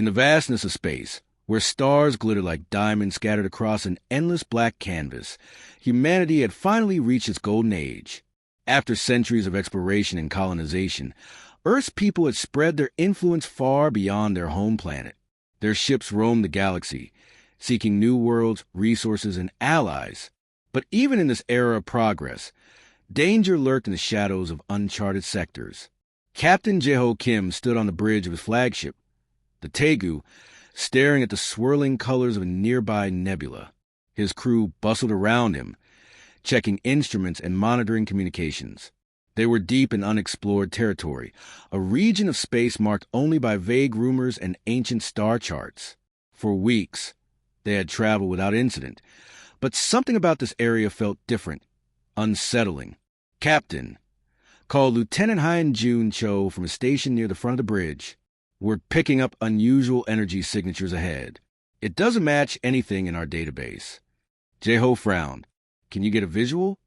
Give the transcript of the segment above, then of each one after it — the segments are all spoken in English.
In the vastness of space, where stars glittered like diamonds scattered across an endless black canvas, humanity had finally reached its golden age. After centuries of exploration and colonization, Earth's people had spread their influence far beyond their home planet. Their ships roamed the galaxy, seeking new worlds, resources, and allies. But even in this era of progress, danger lurked in the shadows of uncharted sectors. Captain Jeho Kim stood on the bridge of his flagship, the Taegu, staring at the swirling colors of a nearby nebula. His crew bustled around him, checking instruments and monitoring communications. They were deep in unexplored territory, a region of space marked only by vague rumors and ancient star charts. For weeks, they had traveled without incident, but something about this area felt different, unsettling. Captain, called Lieutenant Hyen Jun Cho from a station near the front of the bridge. We're picking up unusual energy signatures ahead. It doesn't match anything in our database. Jeho frowned. Can you get a visual?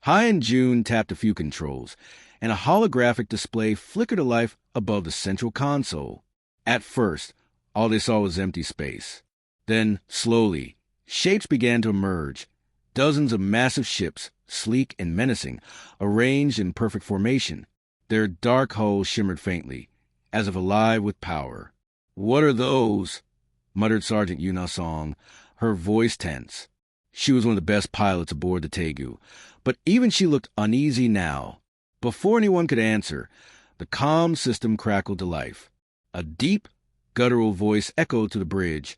Hyen Jun tapped a few controls, and a holographic display flickered to life above the central console. At first, all they saw was empty space. Then, slowly, shapes began to emerge. Dozens of massive ships, sleek and menacing, arranged in perfect formation. Their dark hulls shimmered faintly, as if alive with power. "What are those?" muttered Sergeant Yuna Song, her voice tense. She was one of the best pilots aboard the Taegu, but even she looked uneasy now. Before anyone could answer, the comm system crackled to life. A deep, guttural voice echoed to the bridge,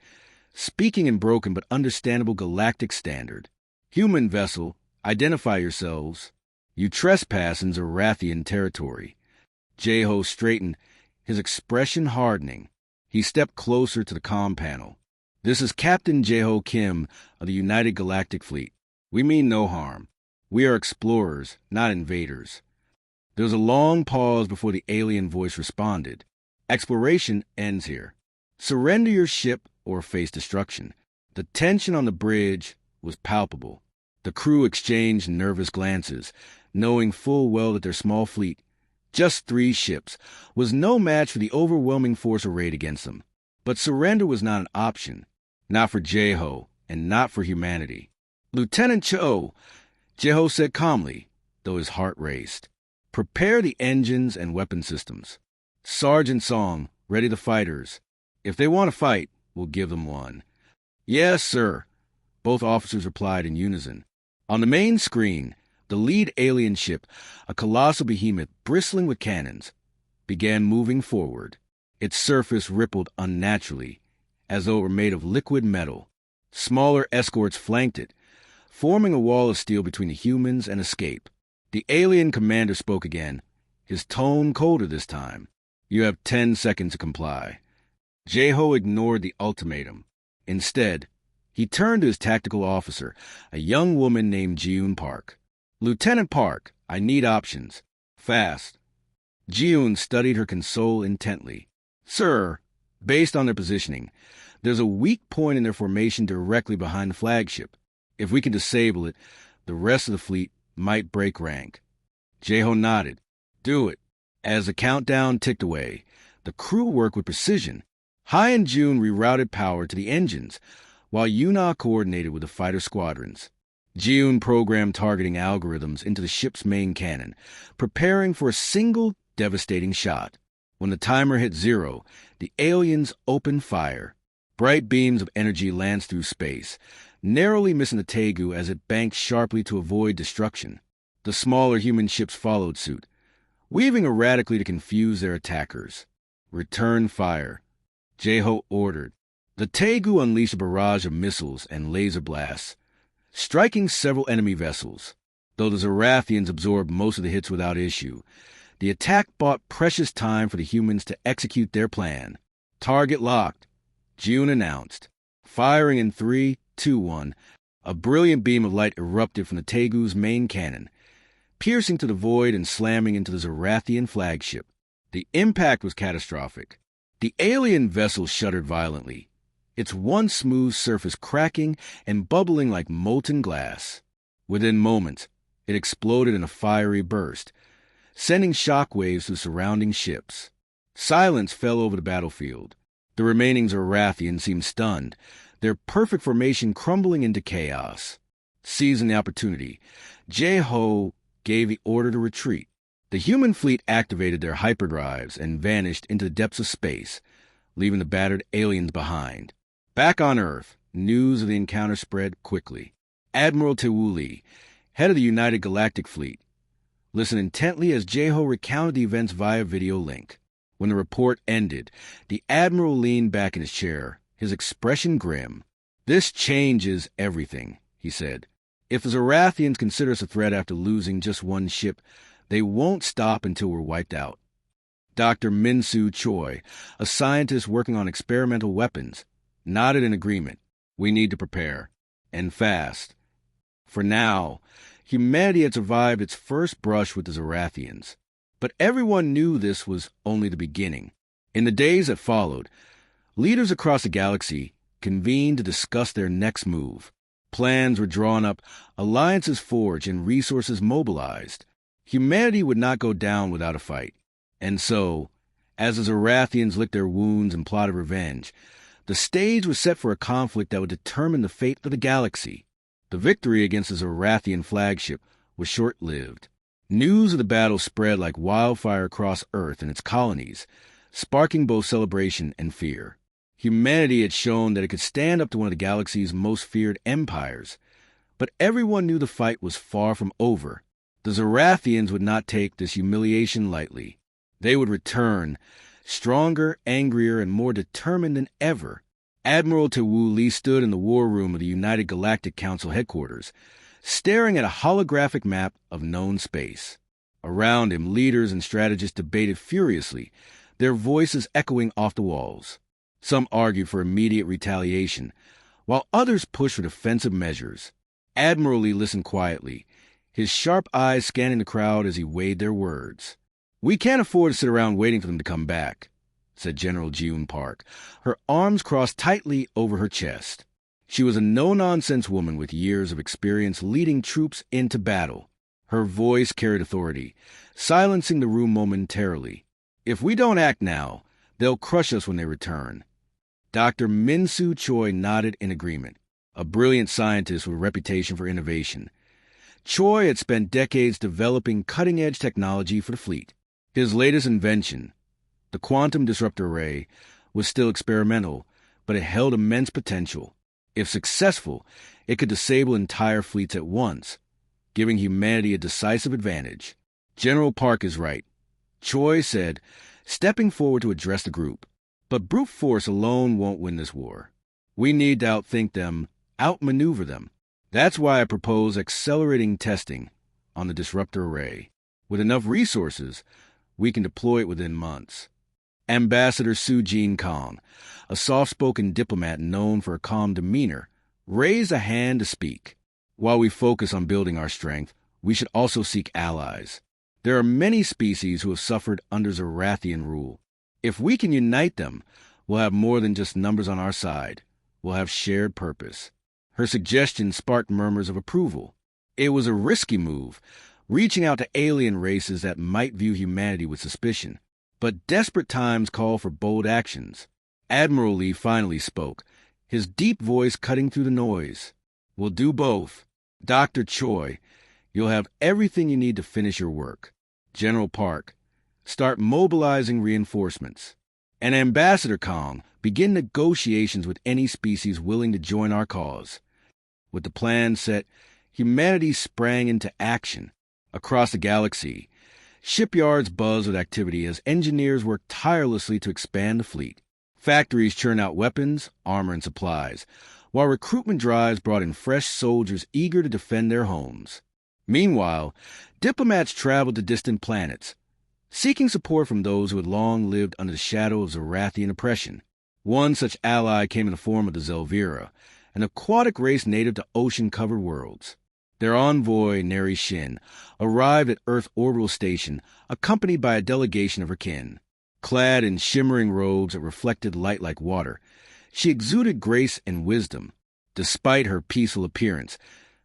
speaking in broken but understandable galactic standard. "Human vessel, identify yourselves. You trespass in Zorathian territory." Jeho straightened, his expression hardening. He stepped closer to the comm panel. "This is Captain Jeho Kim of the United Galactic Fleet. We mean no harm. We are explorers, not invaders." There was a long pause before the alien voice responded. "Exploration ends here. Surrender your ship or face destruction." The tension on the bridge was palpable. The crew exchanged nervous glances, knowing full well that their small fleet, just 3 ships, was no match for the overwhelming force arrayed against them. But surrender was not an option, not for Jeho, and not for humanity. "Lieutenant Cho," Jeho said calmly, though his heart raced. "Prepare the engines and weapon systems. Sergeant Song, ready the fighters. If they want to fight, we'll give them one." "Yes, sir," both officers replied in unison. On the main screen, the lead alien ship, a colossal behemoth bristling with cannons, began moving forward. Its surface rippled unnaturally, as though it were made of liquid metal. Smaller escorts flanked it, forming a wall of steel between the humans and escape. The alien commander spoke again, his tone colder this time. "You have 10 seconds to comply." Jeho ignored the ultimatum. Instead, he turned to his tactical officer, a young woman named Jiun Park. "Lieutenant Park, I need options. Fast." Jiun studied her console intently. "Sir, based on their positioning, there's a weak point in their formation directly behind the flagship. If we can disable it, the rest of the fleet might break rank." Jeho nodded. "Do it." As the countdown ticked away, the crew worked with precision. Hyen Jun rerouted power to the engines, while Yuna coordinated with the fighter squadrons. Jiun programmed targeting algorithms into the ship's main cannon, preparing for a single devastating shot. When the timer hit 0, the aliens opened fire. Bright beams of energy lanced through space, narrowly missing the Taegu as it banked sharply to avoid destruction. The smaller human ships followed suit, weaving erratically to confuse their attackers. "Return fire," Jeho ordered. The Taegu unleashed a barrage of missiles and laser blasts, striking several enemy vessels. Though the Zorathians absorbed most of the hits without issue, the attack bought precious time for the humans to execute their plan. "Target locked," June announced. Firing in 3, 2, 1, a brilliant beam of light erupted from the Taegu's main cannon, piercing to the void and slamming into the Zorathian flagship. The impact was catastrophic. The alien vessel shuddered violently, its once smooth surface cracking and bubbling like molten glass. Within moments, it exploded in a fiery burst, sending shockwaves through surrounding ships. Silence fell over the battlefield. The remaining Zorathians seemed stunned, their perfect formation crumbling into chaos. Seizing the opportunity, Jeho gave the order to retreat. The human fleet activated their hyperdrives and vanished into the depths of space, leaving the battered aliens behind. Back on Earth, news of the encounter spread quickly. Admiral Tewuli, head of the United Galactic Fleet, listened intently as Jeho recounted the events via video link. When the report ended, the Admiral leaned back in his chair, his expression grim. "This changes everything," he said. "If the Zorathians consider us a threat after losing just one ship, they won't stop until we're wiped out." Dr. Min-Soo Choi, a scientist working on experimental weapons, nodded in agreement. "We need to prepare, and fast." For now, humanity had survived its first brush with the Zorathians. But everyone knew this was only the beginning. In the days that followed, leaders across the galaxy convened to discuss their next move. Plans were drawn up, alliances forged, and resources mobilized. Humanity would not go down without a fight. And so, as the Zorathians licked their wounds and plotted revenge, the stage was set for a conflict that would determine the fate of the galaxy. The victory against the Zorathian flagship was short-lived. News of the battle spread like wildfire across Earth and its colonies, sparking both celebration and fear. Humanity had shown that it could stand up to one of the galaxy's most feared empires, but everyone knew the fight was far from over. The Zorathians would not take this humiliation lightly. They would return, stronger, angrier, and more determined than ever. Admiral Tewuli stood in the war room of the United Galactic Council headquarters, staring at a holographic map of known space. Around him, leaders and strategists debated furiously, their voices echoing off the walls. Some argued for immediate retaliation, while others pushed for defensive measures. Admiral Lee listened quietly, his sharp eyes scanning the crowd as he weighed their words. "We can't afford to sit around waiting for them to come back," said General June Park, her arms crossed tightly over her chest. She was a no-nonsense woman with years of experience leading troops into battle. Her voice carried authority, silencing the room momentarily. "If we don't act now, they'll crush us when they return." Dr. Min-Soo Choi nodded in agreement, a brilliant scientist with a reputation for innovation. Choi had spent decades developing cutting-edge technology for the fleet. His latest invention, the quantum disruptor array, was still experimental, but it held immense potential. If successful, it could disable entire fleets at once, giving humanity a decisive advantage. "General Park is right," Choi said, stepping forward to address the group. "But brute force alone won't win this war. We need to outthink them, outmaneuver them. That's why I propose accelerating testing on the disruptor array. With enough resources, we can deploy it within months." Ambassador Soo-Jin Kong, a soft-spoken diplomat known for a calm demeanor, raised a hand to speak. "While we focus on building our strength, we should also seek allies. There are many species who have suffered under Zorathian rule. If we can unite them, we'll have more than just numbers on our side. We'll have shared purpose." Her suggestion sparked murmurs of approval. It was a risky move, reaching out to alien races that might view humanity with suspicion. But desperate times call for bold actions. Admiral Lee finally spoke, his deep voice cutting through the noise. "We'll do both. Dr. Choi, you'll have everything you need to finish your work. General Park, start mobilizing reinforcements. And Ambassador Kong, begin negotiations with any species willing to join our cause." With the plan set, humanity sprang into action. Across the galaxy, shipyards buzzed with activity as engineers worked tirelessly to expand the fleet. Factories churned out weapons, armor, and supplies, while recruitment drives brought in fresh soldiers eager to defend their homes. Meanwhile, diplomats traveled to distant planets, seeking support from those who had long lived under the shadow of Zorathian oppression. One such ally came in the form of the Zelvira, an aquatic race native to ocean-covered worlds. Their envoy, Narration, arrived at Earth Orbital Station, accompanied by a delegation of her kin. Clad in shimmering robes that reflected light like water, she exuded grace and wisdom. Despite her peaceful appearance,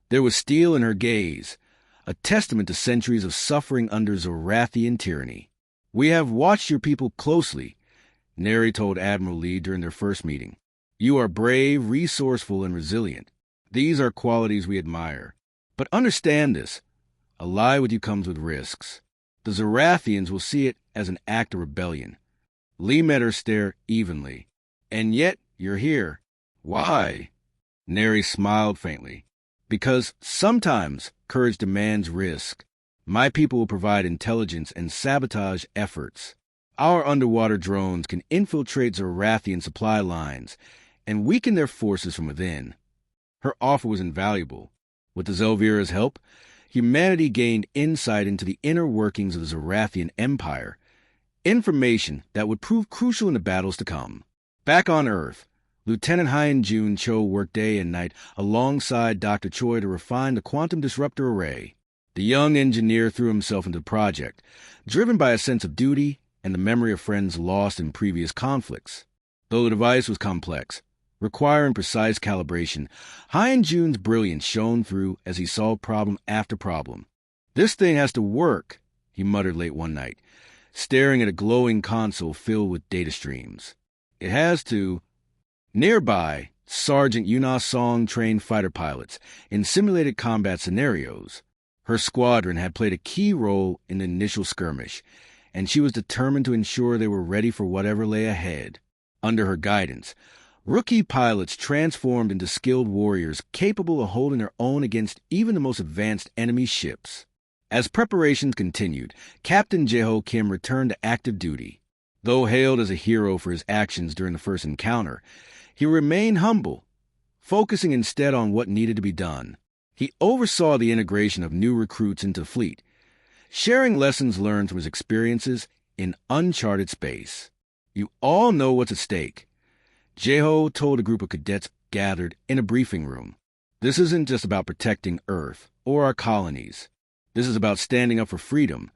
there was steel in her gaze, a testament to centuries of suffering under Zorathian tyranny. "We have watched your people closely," Neri told Admiral Lee during their first meeting. "You are brave, resourceful, and resilient. These are qualities we admire. But understand this. Ally with you comes with risks. The Zorathians will see it as an act of rebellion." Lee met her stare evenly. "And yet you're here. Why?" Neri smiled faintly. "Because sometimes courage demands risk. My people will provide intelligence and sabotage efforts. Our underwater drones can infiltrate Zorathian supply lines and weaken their forces from within." Her offer was invaluable. With the Zelvira's help, humanity gained insight into the inner workings of the Zorathian Empire, information that would prove crucial in the battles to come. Back on Earth, Lieutenant Hyen Jun Cho worked day and night alongside Dr. Choi to refine the quantum disruptor array. The young engineer threw himself into the project, driven by a sense of duty and the memory of friends lost in previous conflicts. Though the device was complex, requiring precise calibration, Hyen Jun's brilliance shone through as he solved problem after problem. "This thing has to work," he muttered late one night, staring at a glowing console filled with data streams. "It has to." Nearby, Sergeant Yuna Song trained fighter pilots in simulated combat scenarios. Her squadron had played a key role in the initial skirmish, and she was determined to ensure they were ready for whatever lay ahead. Under her guidance, rookie pilots transformed into skilled warriors capable of holding their own against even the most advanced enemy ships. As preparations continued, Captain Jeho Kim returned to active duty. Though hailed as a hero for his actions during the first encounter, he remained humble, focusing instead on what needed to be done. He oversaw the integration of new recruits into the fleet, sharing lessons learned from his experiences in uncharted space. "You all know what's at stake," Jeho told a group of cadets gathered in a briefing room. "This isn't just about protecting Earth or our colonies. This is about standing up for freedom,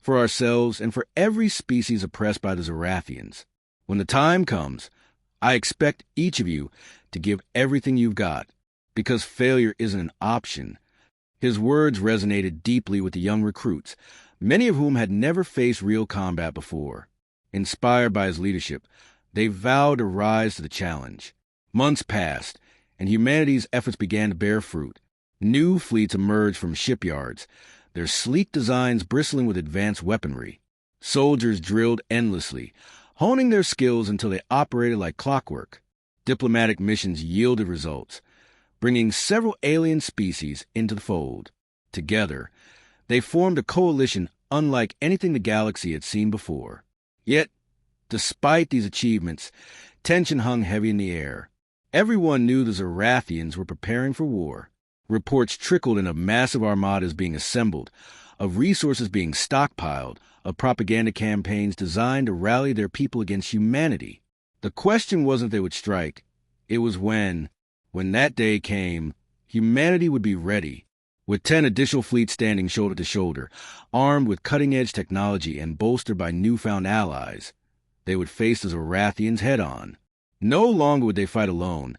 for ourselves, and for every species oppressed by the Zorathians. When the time comes, I expect each of you to give everything you've got, because failure isn't an option." His words resonated deeply with the young recruits, many of whom had never faced real combat before. Inspired by his leadership, they vowed to rise to the challenge. Months passed, and humanity's efforts began to bear fruit. New fleets emerged from shipyards, their sleek designs bristling with advanced weaponry. Soldiers drilled endlessly, honing their skills until they operated like clockwork. Diplomatic missions yielded results, bringing several alien species into the fold. Together, they formed a coalition unlike anything the galaxy had seen before. Yet, despite these achievements, tension hung heavy in the air. Everyone knew the Zorathians were preparing for war. Reports trickled in of massive armadas being assembled, of resources being stockpiled, of propaganda campaigns designed to rally their people against humanity. The question wasn't if they would strike, it was when. When that day came, humanity would be ready. With 10 additional fleets standing shoulder to shoulder, armed with cutting-edge technology and bolstered by newfound allies, they would face the Zorathians head-on. No longer would they fight alone.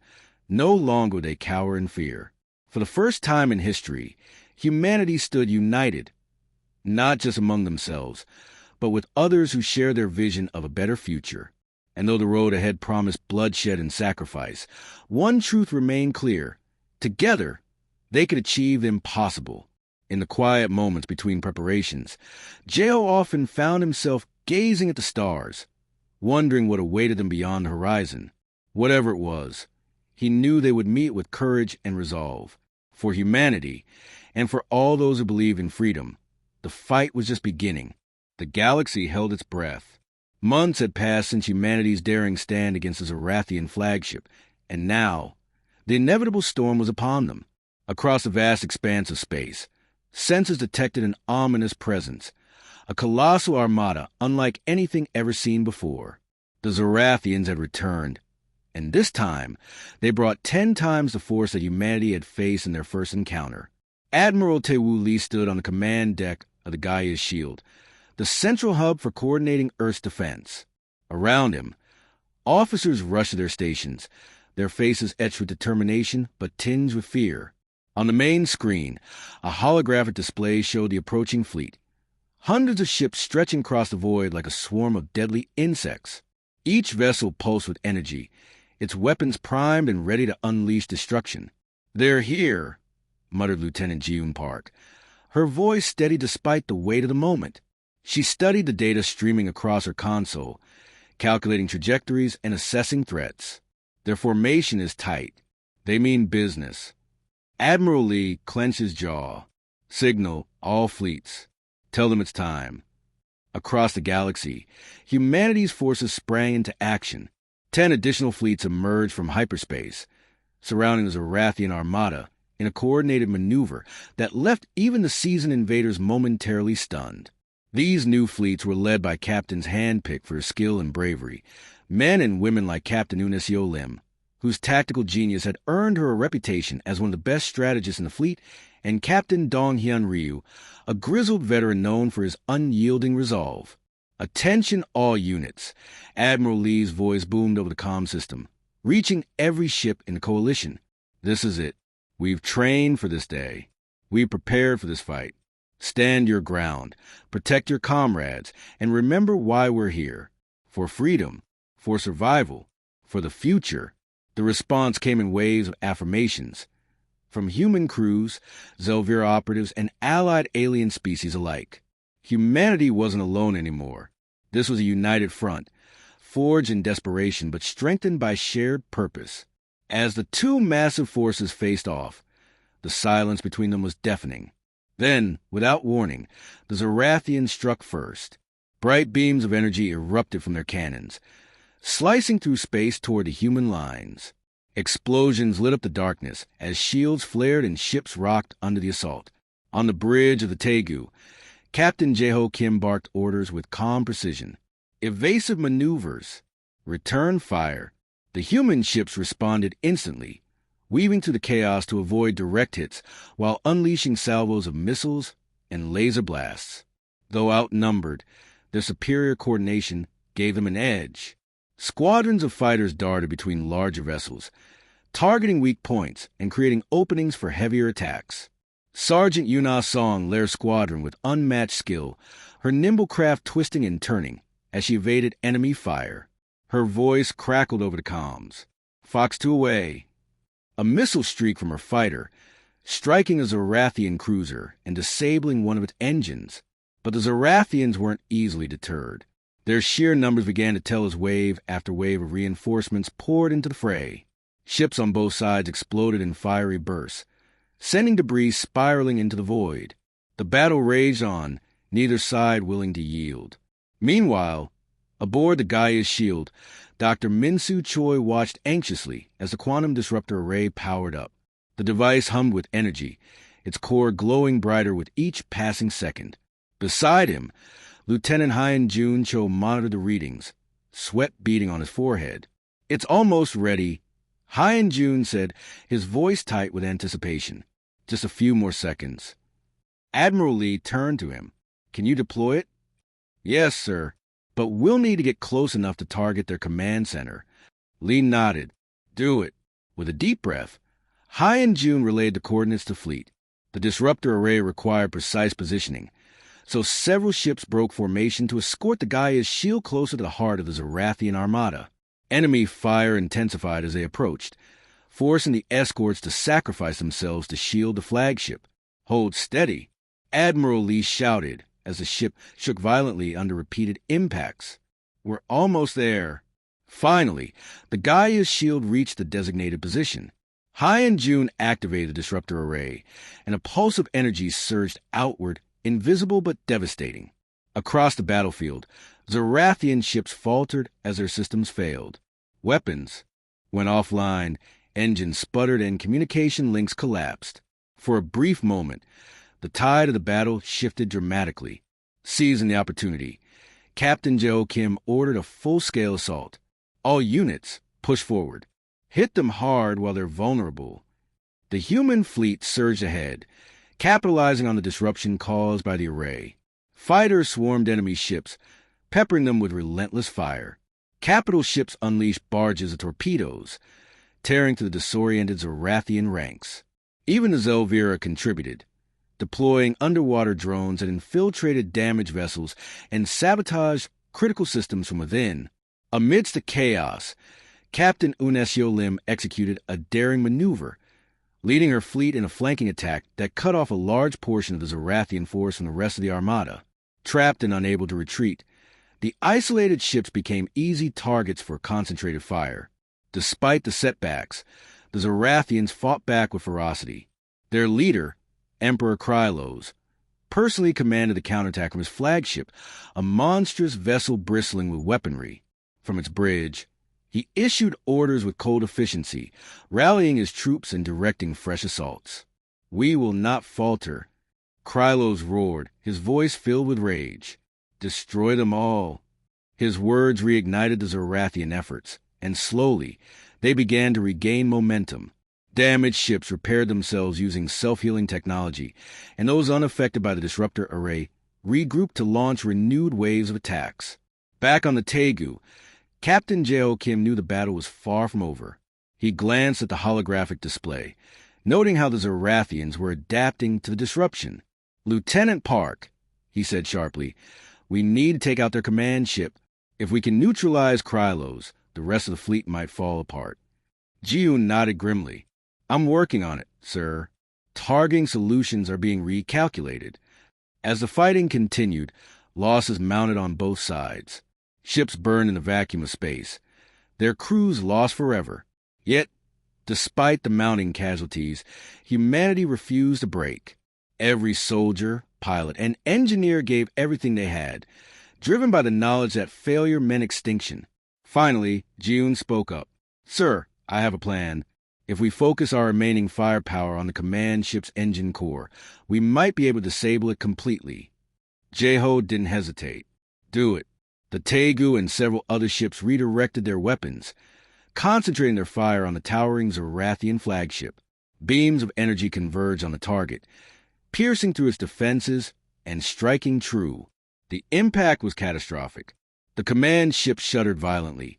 No longer would they cower in fear. For the first time in history, humanity stood united, not just among themselves, but with others who shared their vision of a better future. And though the road ahead promised bloodshed and sacrifice, one truth remained clear. Together, they could achieve the impossible. In the quiet moments between preparations, Jeho often found himself gazing at the stars, wondering what awaited them beyond the horizon. Whatever it was, he knew they would meet with courage and resolve. For humanity, and for all those who believe in freedom, the fight was just beginning. The galaxy held its breath. Months had passed since humanity's daring stand against the Zorathian flagship, and now, the inevitable storm was upon them. Across the vast expanse of space, sensors detected an ominous presence, a colossal armada unlike anything ever seen before. The Zorathians had returned, and this time, they brought 10 times the force that humanity had faced in their first encounter. Admiral Taewoo Lee stood on the command deck of the Gaia's shield, the central hub for coordinating Earth's defense. Around him, officers rushed to their stations, their faces etched with determination but tinged with fear. On the main screen, a holographic display showed the approaching fleet, hundreds of ships stretching across the void like a swarm of deadly insects. Each vessel pulsed with energy, its weapons primed and ready to unleash destruction. "They're here," muttered Lieutenant June Park, her voice steady despite the weight of the moment. She studied the data streaming across her console, calculating trajectories and assessing threats. Their formation is tight. They mean business. Admiral Lee clenched his jaw. "Signal all fleets. Tell them it's time." Across the galaxy, humanity's forces sprang into action. 10 additional fleets emerged from hyperspace, surrounding the Zorathian armada in a coordinated maneuver that left even the seasoned invaders momentarily stunned. These new fleets were led by captains handpicked for skill and bravery, men and women like Captain Unesio Lim, whose tactical genius had earned her a reputation as one of the best strategists in the fleet, and Captain Donghyun Ryu, a grizzled veteran known for his unyielding resolve. "Attention all units," Admiral Lee's voice boomed over the comm system, reaching every ship in the coalition. "This is it. We've trained for this day. We've prepared for this fight. Stand your ground, protect your comrades, and remember why we're here. For freedom, for survival, for the future." The response came in waves of affirmations from human crews, Zelvira operatives, and allied alien species alike. Humanity wasn't alone anymore. This was a united front, forged in desperation but strengthened by shared purpose. As the two massive forces faced off, the silence between them was deafening. Then, without warning, the Zorathians struck first. Bright beams of energy erupted from their cannons, slicing through space toward the human lines. Explosions lit up the darkness as shields flared and ships rocked under the assault. On the bridge of the Tegu, Captain Jeho Kim barked orders with calm precision. "Evasive maneuvers. Return fire." The human ships responded instantly, weaving through the chaos to avoid direct hits while unleashing salvos of missiles and laser blasts. Though outnumbered, their superior coordination gave them an edge. Squadrons of fighters darted between larger vessels, targeting weak points and creating openings for heavier attacks. Sergeant Yuna Song led her squadron with unmatched skill, her nimble craft twisting and turning as she evaded enemy fire. Her voice crackled over the comms. "Fox 2 away." A missile streaked from her fighter, striking a Zorathian cruiser and disabling one of its engines. But the Zorathians weren't easily deterred. Their sheer numbers began to tell as wave after wave of reinforcements poured into the fray. Ships on both sides exploded in fiery bursts, sending debris spiraling into the void. The battle raged on, neither side willing to yield. Meanwhile, aboard the Gaia's shield, Dr. Minsu Choi watched anxiously as the quantum disruptor array powered up. The device hummed with energy, its core glowing brighter with each passing second. Beside him, Lieutenant Hyen Jun Cho monitored the readings, sweat beading on his forehead. "It's almost ready," Hyen Jun said, his voice tight with anticipation. "Just a few more seconds." Admiral Lee turned to him. "Can you deploy it?" "Yes, sir, but we'll need to get close enough to target their command center." Lee nodded. "Do it." With a deep breath, Hyen Jun relayed the coordinates to fleet. The disruptor array required precise positioning, so several ships broke formation to escort the Gaia's shield closer to the heart of the Zorathian armada. Enemy fire intensified as they approached, forcing the escorts to sacrifice themselves to shield the flagship. "Hold steady," Admiral Lee shouted as the ship shook violently under repeated impacts. "We're almost there." Finally, the Gaia's shield reached the designated position. Hyen Jun activated the disruptor array, and a pulse of energy surged outward, invisible but devastating. Across the battlefield, Zorathian ships faltered as their systems failed. Weapons went offline, engines sputtered, and communication links collapsed. For a brief moment, the tide of the battle shifted dramatically. Seizing the opportunity, Captain Joe Kim ordered a full-scale assault. "All units, push forward. Hit them hard while they're vulnerable." The human fleet surged ahead, capitalizing on the disruption caused by the array. Fighters swarmed enemy ships, peppering them with relentless fire. Capital ships unleashed barges of torpedoes, tearing through the disoriented Zorathian ranks. Even the Zelvira contributed, deploying underwater drones that infiltrated damaged vessels and sabotaged critical systems from within. Amidst the chaos, Captain Unesio Lim executed a daring maneuver, leading her fleet in a flanking attack that cut off a large portion of the Zorathian force from the rest of the armada. Trapped and unable to retreat, the isolated ships became easy targets for concentrated fire. Despite the setbacks, the Zorathians fought back with ferocity. Their leader, Emperor Krylos, personally commanded the counterattack from his flagship, a monstrous vessel bristling with weaponry. From its bridge, he issued orders with cold efficiency, rallying his troops and directing fresh assaults. "We will not falter," Krylos roared, his voice filled with rage. "Destroy them all." His words reignited the Zorathian efforts, and slowly they began to regain momentum. Damaged ships repaired themselves using self-healing technology, and those unaffected by the disruptor array regrouped to launch renewed waves of attacks. Back on the Tegu, Captain Jeo Kim knew the battle was far from over. He glanced at the holographic display, noting how the Zorathians were adapting to the disruption. "Lieutenant Park," he said sharply, "we need to take out their command ship. If we can neutralize Krylos, the rest of the fleet might fall apart." Ji-yoon nodded grimly. "I'm working on it, sir. Targeting solutions are being recalculated." As the fighting continued, losses mounted on both sides. Ships burned in the vacuum of space, their crews lost forever. Yet, despite the mounting casualties, humanity refused to break. Every soldier, pilot, and engineer gave everything they had, driven by the knowledge that failure meant extinction. Finally, Ji-yoon spoke up. "Sir, I have a plan. If we focus our remaining firepower on the command ship's engine core, we might be able to disable it completely." Jae-ho didn't hesitate. "Do it." The Tegu and several other ships redirected their weapons, concentrating their fire on the towering Zorathian flagship. Beams of energy converged on the target, piercing through its defenses and striking true. The impact was catastrophic. The command ship shuddered violently,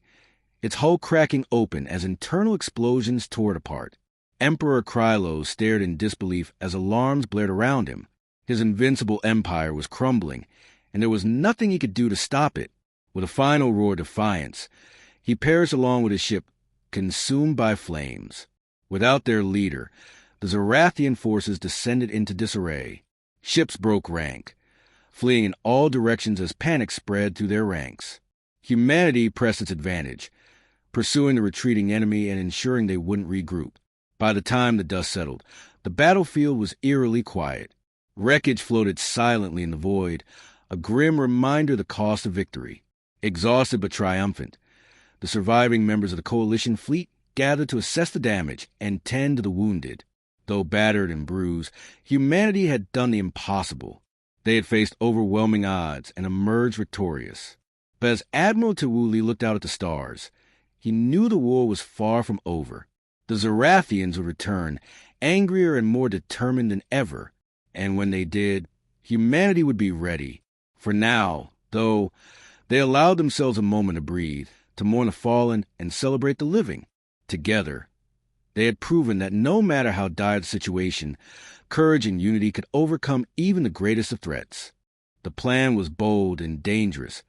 its hull cracking open as internal explosions tore it apart. Emperor Krylos stared in disbelief as alarms blared around him. His invincible empire was crumbling, and there was nothing he could do to stop it. With a final roar of defiance, he perished along with his ship, consumed by flames. Without their leader, the Zorathian forces descended into disarray. Ships broke rank, fleeing in all directions as panic spread through their ranks. Humanity pressed its advantage, pursuing the retreating enemy and ensuring they wouldn't regroup. By the time the dust settled, the battlefield was eerily quiet. Wreckage floated silently in the void, a grim reminder of the cost of victory. Exhausted but triumphant, the surviving members of the coalition fleet gathered to assess the damage and tend to the wounded. Though battered and bruised, humanity had done the impossible. They had faced overwhelming odds and emerged victorious. But as Admiral Tewuli looked out at the stars, he knew the war was far from over. The Zorathians would return, angrier and more determined than ever. And when they did, humanity would be ready. For now, though, they allowed themselves a moment to breathe, to mourn the fallen and celebrate the living. Together, they had proven that no matter how dire the situation, courage and unity could overcome even the greatest of threats. The plan was bold and dangerous,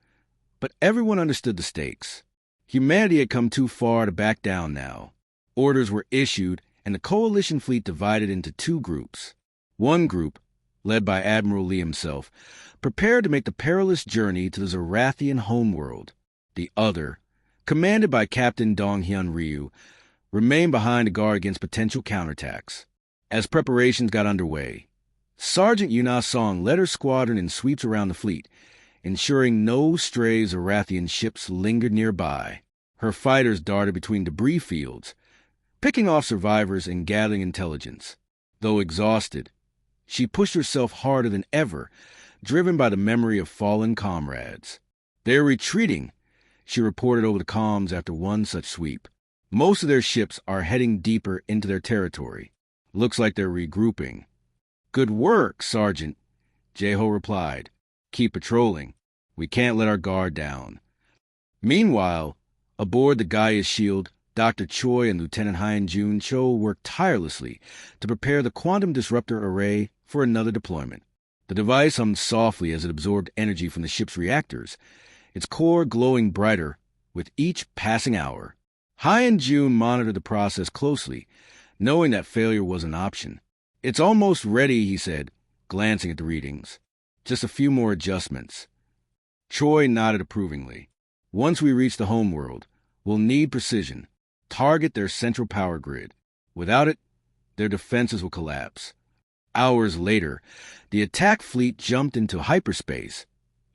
but everyone understood the stakes. Humanity had come too far to back down now. Orders were issued, and the coalition fleet divided into two groups. One group, led by Admiral Lee himself, prepared to make the perilous journey to the Zorathian homeworld. The other, commanded by Captain Dong-hyun Ryu, remained behind to guard against potential counterattacks. As preparations got underway, Sergeant Yuna Song led her squadron in sweeps around the fleet, ensuring no stray Zorathian ships lingered nearby. Her fighters darted between debris fields, picking off survivors and gathering intelligence. Though exhausted, she pushed herself harder than ever, driven by the memory of fallen comrades. "They're retreating," she reported over the comms after one such sweep. "Most of their ships are heading deeper into their territory. Looks like they're regrouping." "Good work, Sergeant," Jae-ho replied. "Keep patrolling. We can't let our guard down." Meanwhile, aboard the Gaia's shield, Dr. Choi and Lieutenant Hyun-jun Cho worked tirelessly to prepare the quantum disruptor array for another deployment. The device hummed softly as it absorbed energy from the ship's reactors, its core glowing brighter with each passing hour. Hai and June monitored the process closely, knowing that failure was an option. "It's almost ready," he said, glancing at the readings. "Just a few more adjustments." Troy nodded approvingly. "Once we reach the homeworld, we'll need precision. Target their central power grid. Without it, their defenses will collapse." Hours later, the attack fleet jumped into hyperspace,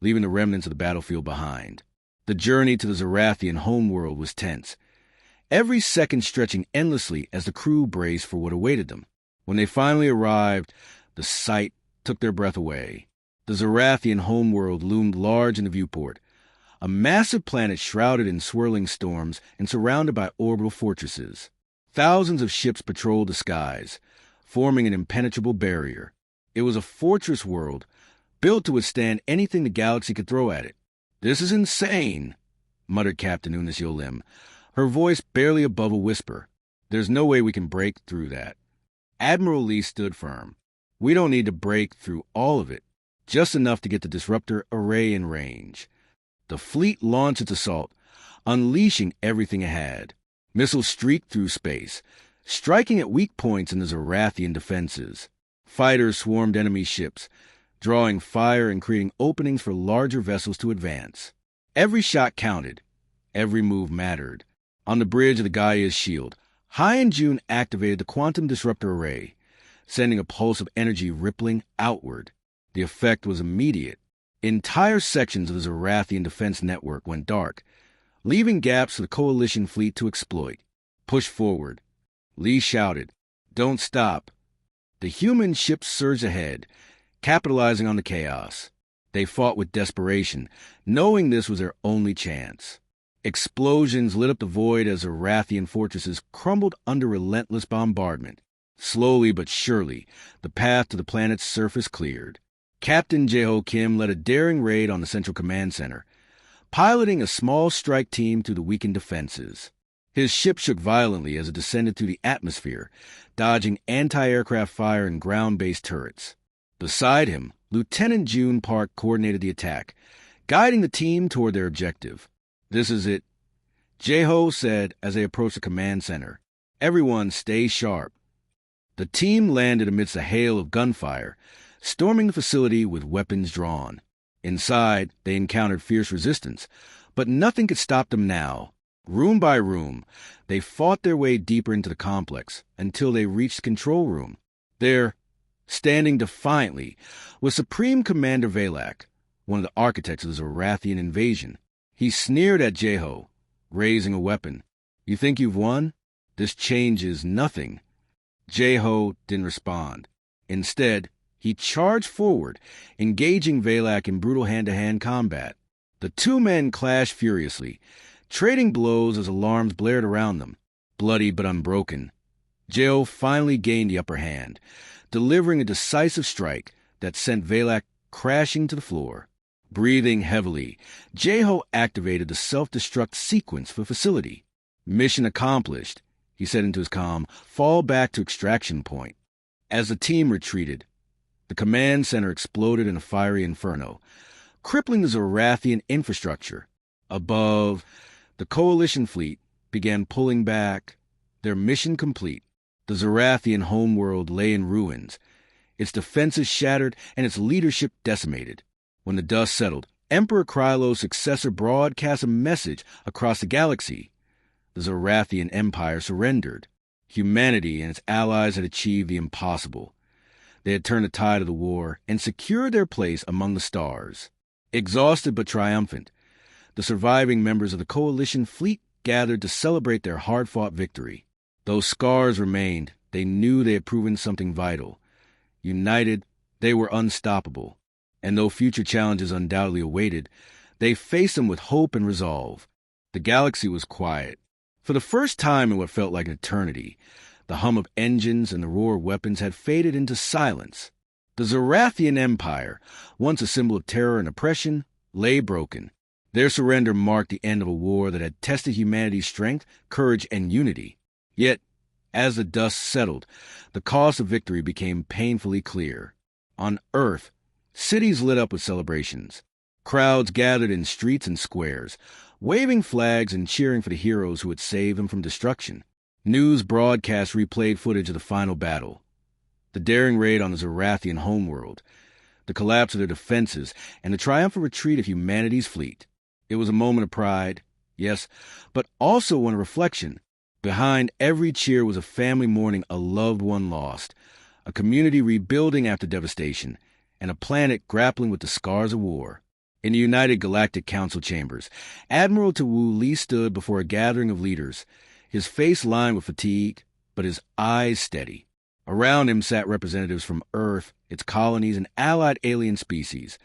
leaving the remnants of the battlefield behind. The journey to the Zarathian homeworld was tense, every second stretching endlessly as the crew braced for what awaited them. When they finally arrived, the sight took their breath away. The Zarathian homeworld loomed large in the viewport, a massive planet shrouded in swirling storms and surrounded by orbital fortresses. Thousands of ships patrolled the skies, forming an impenetrable barrier. It was a fortress world, built to withstand anything the galaxy could throw at it. "This is insane," muttered Captain Unis Yolim, her voice barely above a whisper. "There's no way we can break through that." Admiral Lee stood firm. "We don't need to break through all of it, just enough to get the disruptor array in range." The fleet launched its assault, unleashing everything it had. Missiles streaked through space, striking at weak points in the Zarathian defenses. Fighters swarmed enemy ships, drawing fire and creating openings for larger vessels to advance. Every shot counted. Every move mattered. On the bridge of the Gaia's shield, Hai and June activated the quantum disruptor array, sending a pulse of energy rippling outward. The effect was immediate. Entire sections of the Zarathian defense network went dark, leaving gaps for the Coalition fleet to exploit. "Push forward." Lee shouted. "Don't stop." The human ships surged ahead, capitalizing on the chaos. They fought with desperation, knowing this was their only chance. Explosions lit up the void as Zarathian fortresses crumbled under relentless bombardment. Slowly but surely, the path to the planet's surface cleared. Captain Jeho Kim led a daring raid on the Central Command Center, piloting a small strike team through the weakened defenses. His ship shook violently as it descended through the atmosphere, dodging anti-aircraft fire and ground-based turrets. Beside him, Lieutenant June Park coordinated the attack, guiding the team toward their objective. "This is it," Jeho said as they approached the command center. "Everyone stay sharp." The team landed amidst a hail of gunfire, storming the facility with weapons drawn. Inside, they encountered fierce resistance, but nothing could stop them now. Room by room, they fought their way deeper into the complex until they reached the control room. There, standing defiantly, was Supreme Commander Valak, one of the architects of the Zarathian invasion. He sneered at Jeho, raising a weapon. "You think you've won? This changes nothing." Jeho didn't respond. Instead, he charged forward, engaging Valak in brutal hand-to-hand combat. The two men clashed furiously, trading blows as alarms blared around them. Bloody but unbroken, Jeho finally gained the upper hand, delivering a decisive strike that sent Valak crashing to the floor. Breathing heavily, Jeho activated the self-destruct sequence for facility. "Mission accomplished," he said into his comm. "Fall back to extraction point." As the team retreated, the command center exploded in a fiery inferno, crippling the Zarathian infrastructure. Above, the Coalition fleet began pulling back, their mission complete. The Zarathian homeworld lay in ruins, its defenses shattered and its leadership decimated. When the dust settled, Emperor Krylo's successor broadcast a message across the galaxy. The Zarathian Empire surrendered. Humanity and its allies had achieved the impossible. They had turned the tide of the war and secured their place among the stars. Exhausted but triumphant, the surviving members of the Coalition fleet gathered to celebrate their hard-fought victory. Though scars remained, they knew they had proven something vital. United, they were unstoppable. And though future challenges undoubtedly awaited, they faced them with hope and resolve. The galaxy was quiet. For the first time in what felt like an eternity, the hum of engines and the roar of weapons had faded into silence. The Zarathian Empire, once a symbol of terror and oppression, lay broken. Their surrender marked the end of a war that had tested humanity's strength, courage, and unity. Yet, as the dust settled, the cost of victory became painfully clear. On Earth, cities lit up with celebrations. Crowds gathered in streets and squares, waving flags and cheering for the heroes who had saved them from destruction. News broadcasts replayed footage of the final battle, the daring raid on the Zorathian homeworld, the collapse of their defenses, and the triumphant retreat of humanity's fleet. It was a moment of pride, yes, but also one of reflection. Behind every cheer was a family mourning a loved one lost, a community rebuilding after devastation, and a planet grappling with the scars of war. In the United Galactic Council chambers, Admiral Tawu Li stood before a gathering of leaders, his face lined with fatigue, but his eyes steady. Around him sat representatives from Earth, its colonies, and allied alien species,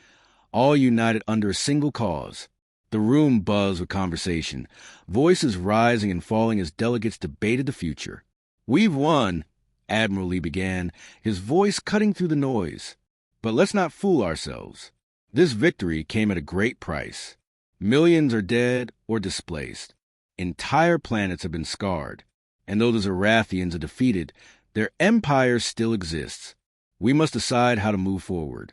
all united under a single cause. The room buzzed with conversation, voices rising and falling as delegates debated the future. "We've won," Admiral Lee began, his voice cutting through the noise. "But let's not fool ourselves. This victory came at a great price. Millions are dead or displaced. Entire planets have been scarred. And though the Zorathians are defeated, their empire still exists. We must decide how to move forward."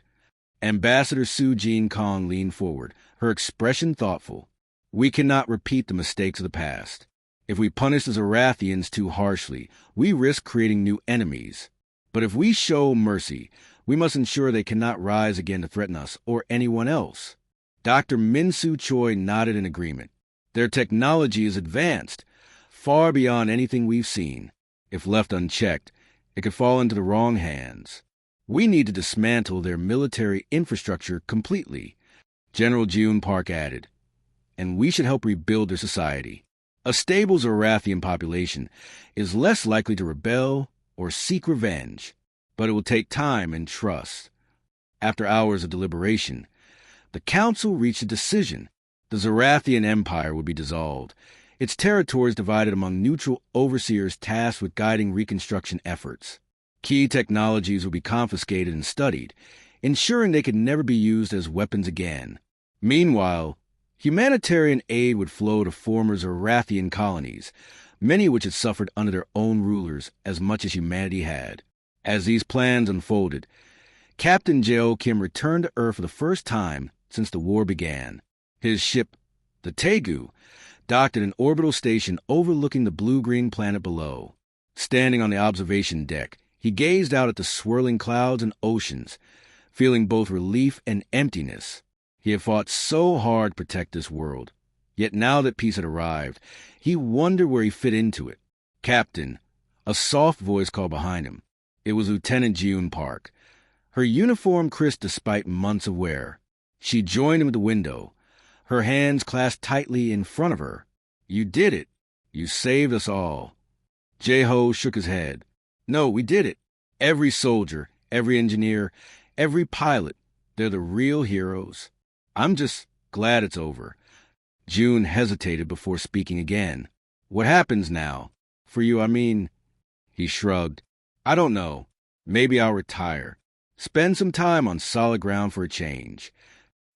Ambassador Su Jin Kong leaned forward, her expression thoughtful. "We cannot repeat the mistakes of the past. If we punish the Zorathians too harshly, we risk creating new enemies. But if we show mercy, we must ensure they cannot rise again to threaten us or anyone else." Dr. Min-Soo Choi nodded in agreement. "Their technology is advanced, far beyond anything we've seen. If left unchecked, it could fall into the wrong hands. We need to dismantle their military infrastructure completely," General June Park added. "And we should help rebuild their society. A stable Zorathian population is less likely to rebel or seek revenge, but it will take time and trust." After hours of deliberation, the council reached a decision. The Zorathian Empire would be dissolved, its territories divided among neutral overseers tasked with guiding reconstruction efforts. Key technologies would be confiscated and studied, ensuring they could never be used as weapons again. Meanwhile, humanitarian aid would flow to former Zorathian colonies, many of which had suffered under their own rulers as much as humanity had. As these plans unfolded, Captain Jeo Kim returned to Earth for the first time since the war began. His ship, the Tegu, docked at an orbital station overlooking the blue-green planet below. Standing on the observation deck, he gazed out at the swirling clouds and oceans, feeling both relief and emptiness. He had fought so hard to protect this world, yet now that peace had arrived, he wondered where he fit into it. "Captain," a soft voice called behind him. It was Lieutenant June Park, her uniform crisp despite months of wear. She joined him at the window, her hands clasped tightly in front of her. "You did it. You saved us all." Jae-ho shook his head. "No, we did it. Every soldier, every engineer, every pilot, they're the real heroes. I'm just glad it's over." June hesitated before speaking again. "What happens now? For you, I mean..." He shrugged. "I don't know. Maybe I'll retire. Spend some time on solid ground for a change."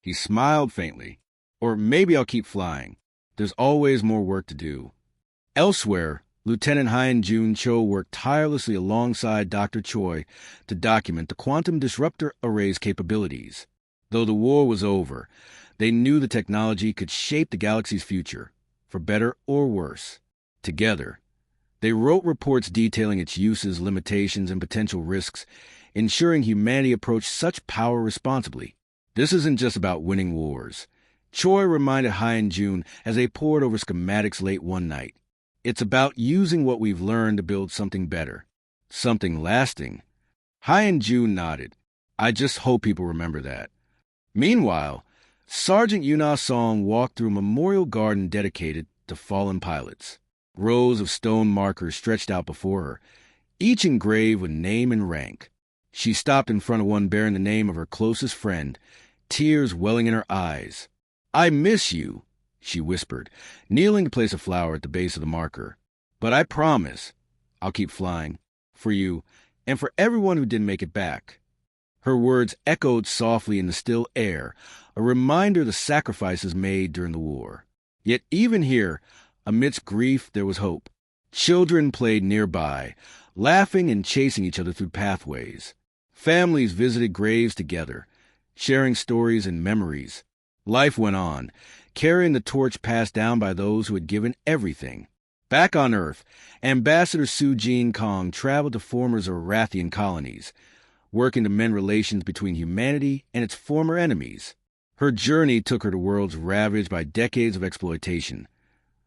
He smiled faintly. "Or maybe I'll keep flying. There's always more work to do." Elsewhere, Lieutenant Hyun Jun Cho worked tirelessly alongside Dr. Choi to document the quantum disruptor array's capabilities. Though the war was over, they knew the technology could shape the galaxy's future, for better or worse. Together, they wrote reports detailing its uses, limitations, and potential risks, ensuring humanity approached such power responsibly. "This isn't just about winning wars," Choi reminded Hyun Jun as they pored over schematics late one night. "It's about using what we've learned to build something better, something lasting." Hyun Jun nodded. "I just hope people remember that." Meanwhile, Sergeant Yuna Song walked through a memorial garden dedicated to fallen pilots. Rows of stone markers stretched out before her, each engraved with name and rank. She stopped in front of one bearing the name of her closest friend, tears welling in her eyes. "I miss you," she whispered, kneeling to place a flower at the base of the marker. "But I promise I'll keep flying, for you, and for everyone who didn't make it back." Her words echoed softly in the still air, a reminder of the sacrifices made during the war. Yet even here, amidst grief, there was hope. Children played nearby, laughing and chasing each other through pathways. Families visited graves together, sharing stories and memories. Life went on, carrying the torch passed down by those who had given everything. Back on Earth, Ambassador Su-Jin Kong traveled to former Zorathian colonies, working to mend relations between humanity and its former enemies. Her journey took her to worlds ravaged by decades of exploitation,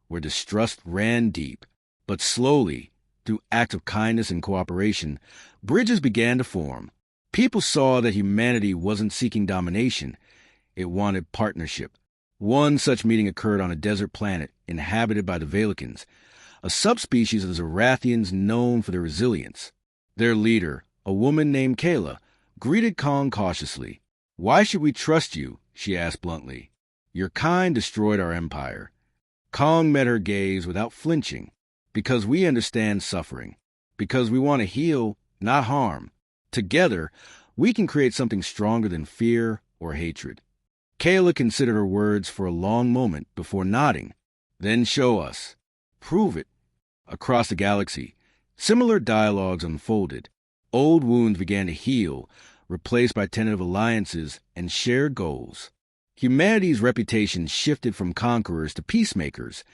where distrust ran deep. But slowly, through acts of kindness and cooperation, bridges began to form. People saw that humanity wasn't seeking domination, it wanted partnership. One such meeting occurred on a desert planet inhabited by the Valicans, a subspecies of the Zorathians known for their resilience. Their leader, a woman named Kayla, greeted Kong cautiously. "Why should we trust you?" she asked bluntly. "Your kind destroyed our empire." Kong met her gaze without flinching. "Because we understand suffering. Because we want to heal, not harm. Together, we can create something stronger than fear or hatred." Kayla considered her words for a long moment before nodding. "Then show us." "Prove it." Across the galaxy, similar dialogues unfolded. Old wounds began to heal, replaced by tentative alliances and shared goals. Humanity's reputation shifted from conquerors to peacemakers,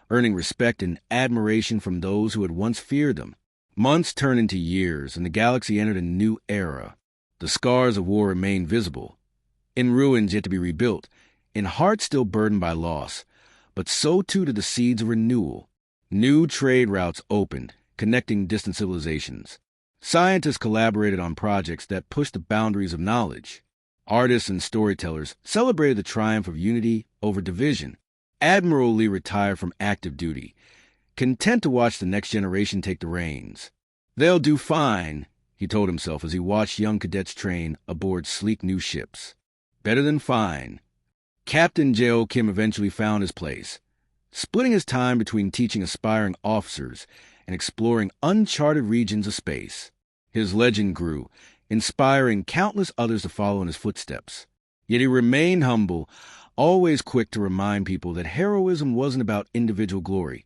earning respect and admiration from those who had once feared them. Months turned into years, and the galaxy entered a new era. The scars of war remained visible, in ruins yet to be rebuilt, in hearts still burdened by loss. But so too did the seeds of renewal. New trade routes opened, connecting distant civilizations. Scientists collaborated on projects that pushed the boundaries of knowledge. Artists and storytellers celebrated the triumph of unity over division. Admiral Lee retired from active duty, content to watch the next generation take the reins. "They'll do fine," he told himself as he watched young cadets train aboard sleek new ships. Better than fine. Captain J.O. Kim eventually found his place, splitting his time between teaching aspiring officers and exploring uncharted regions of space. His legend grew, inspiring countless others to follow in his footsteps. Yet he remained humble, always quick to remind people that heroism wasn't about individual glory.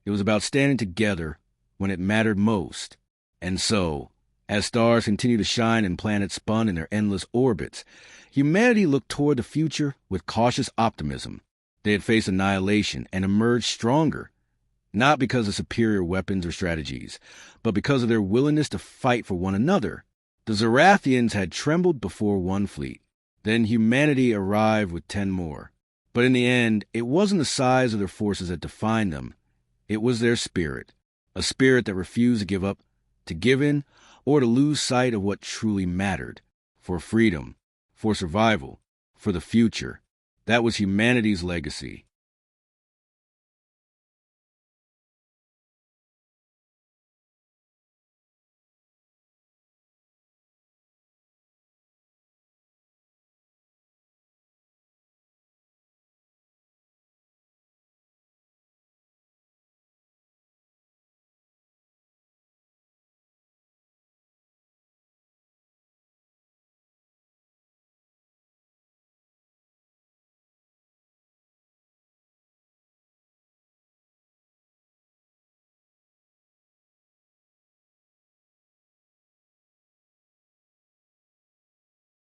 It was about standing together when it mattered most. And so, as stars continued to shine and planets spun in their endless orbits, humanity looked toward the future with cautious optimism. They had faced annihilation and emerged stronger, not because of superior weapons or strategies, but because of their willingness to fight for one another. The Zorathians had trembled before one fleet. Then humanity arrived with 10 more. But in the end, it wasn't the size of their forces that defined them. It was their spirit, a spirit that refused to give up, to give in, or to lose sight of what truly mattered. For freedom, for survival, for the future. That was humanity's legacy.